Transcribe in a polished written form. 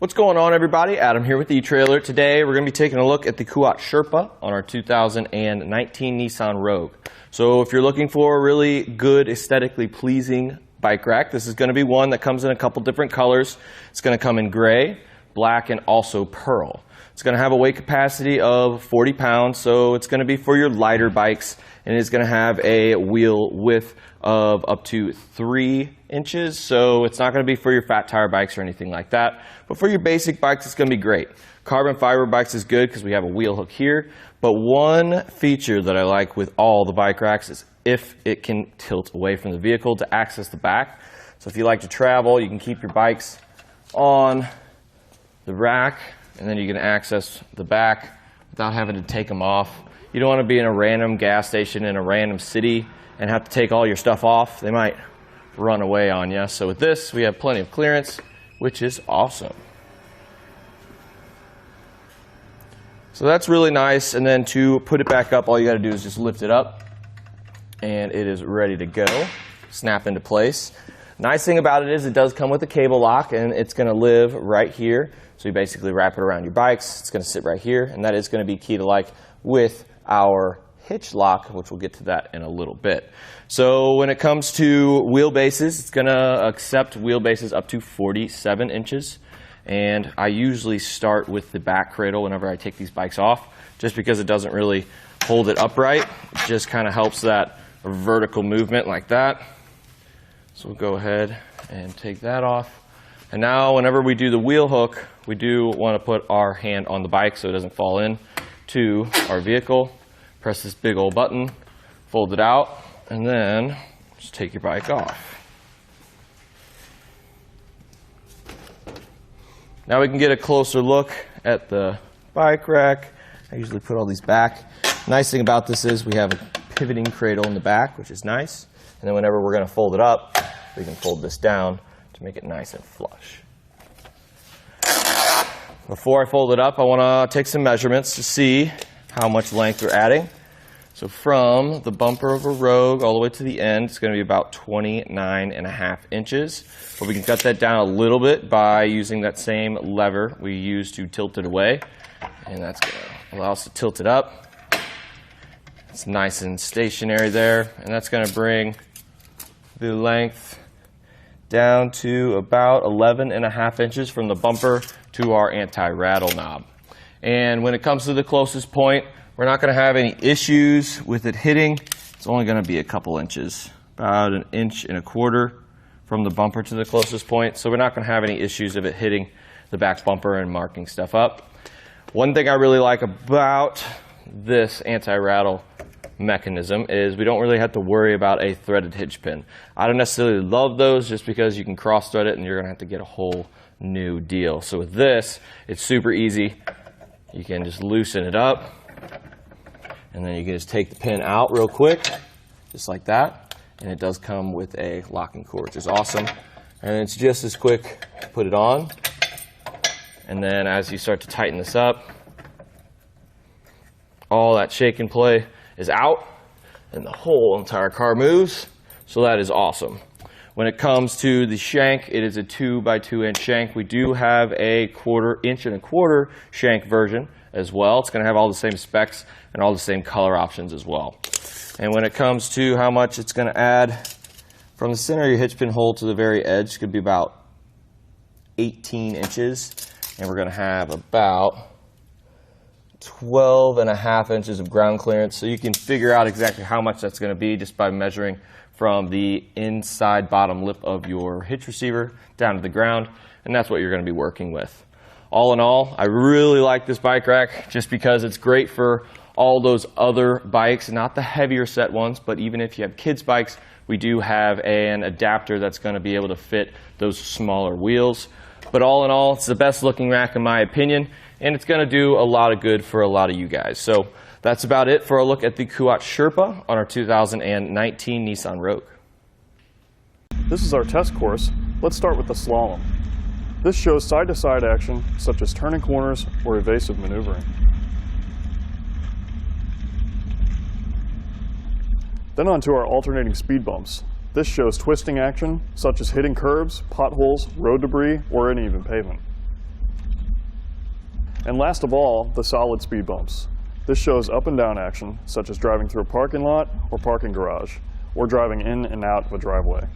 What's going on, everybody? Adam here with eTrailer. Today we're going to be taking a look at the Kuat Sherpa on our 2019 Nissan Rogue. So if you're looking for a really good, aesthetically pleasing bike rack, this is going to be one that comes in a couple different colors. It's going to come in gray, black, and also pearl. It's going to have a weight capacity of 40 pounds, so it's going to be for your lighter bikes, and it's going to have a wheel width of up to 3 inches, so it's not going to be for your fat tire bikes or anything like that. But for your basic bikes, it's going to be great. Carbon fiber bikes is good because we have a wheel hook here, but one feature that I like with all the bike racks is if it can tilt away from the vehicle to access the back. So if you like to travel, you can keep your bikes on the rack, and then you can access the back without having to take them off. You don't want to be in a random gas station in a random city and have to take all your stuff off. They might run away on you. So with this, we have plenty of clearance, which is awesome. So that's really nice. And then to put it back up, all you got to do is just lift it up, and it is ready to go. Snap into place. Nice thing about it is it does come with a cable lock, and it's going to live right here. So you basically wrap it around your bikes. It's going to sit right here, and that is going to be key to like with our hitch lock, which we'll get to that in a little bit. So when it comes to wheelbases, it's going to accept wheelbases up to 47 inches. And I usually start with the back cradle whenever I take these bikes off, just because it doesn't really hold it upright. It just kind of helps that vertical movement like that. So we'll go ahead and take that off. And now whenever we do the wheel hook, we do want to put our hand on the bike so it doesn't fall in to our vehicle. Press this big old button, fold it out, and then just take your bike off. Now we can get a closer look at the bike rack. I usually put all these back. Nice thing about this is we have a pivoting cradle in the back, which is nice. And then whenever we're going to fold it up, we can fold this down to make it nice and flush. Before I fold it up, I want to take some measurements to see how much length we're adding. So from the bumper of a Rogue all the way to the end, it's going to be about 29.5 inches. But we can cut that down a little bit by using that same lever we used to tilt it away. And that's going to allow us to tilt it up. It's nice and stationary there. And that's going to bring the length down to about 11.5 inches from the bumper to our anti-rattle knob. And when it comes to the closest point, we're not going to have any issues with it hitting. It's only going to be a couple inches, about 1.25 inches from the bumper to the closest point. So we're not going to have any issues of it hitting the back bumper and marking stuff up. One thing I really like about this anti-rattle mechanism is we don't really have to worry about a threaded hitch pin. I don't necessarily love those just because you can cross thread it and you're going to have to get a whole new deal. So with this, it's super easy. You can just loosen it up, and then you can just take the pin out real quick, just like that. And it does come with a locking cord, which is awesome. And it's just as quick to put it on. And then as you start to tighten this up, all that shake and play is out, and the whole entire car moves. So that is awesome. When it comes to the shank, it is a 2x2 inch shank. We do have a 1/4 inch shank version as well. It's going to have all the same specs and all the same color options as well. And when it comes to how much it's going to add from the center of your hitch pin hole to the very edge, it's going to be about 18 inches. And we're going to have about 12.5 inches of ground clearance. So you can figure out exactly how much that's going to be just by measuring from the inside bottom lip of your hitch receiver down to the ground, and that's what you're going to be working with. All in all, I really like this bike rack just because it's great for all those other bikes, not the heavier set ones, but even if you have kids' bikes, we do have an adapter that's going to be able to fit those smaller wheels. But all in all, it's the best looking rack in my opinion, and it's going to do a lot of good for a lot of you guys. So that's about it for a look at the Kuat Sherpa on our 2019 Nissan Rogue. This is our test course. Let's start with the slalom. This shows side-to-side action, such as turning corners or evasive maneuvering. Then on to our alternating speed bumps. This shows twisting action, such as hitting curbs, potholes, road debris, or uneven pavement. And last of all, the solid speed bumps. This shows up and down action, such as driving through a parking lot or parking garage, or driving in and out of a driveway.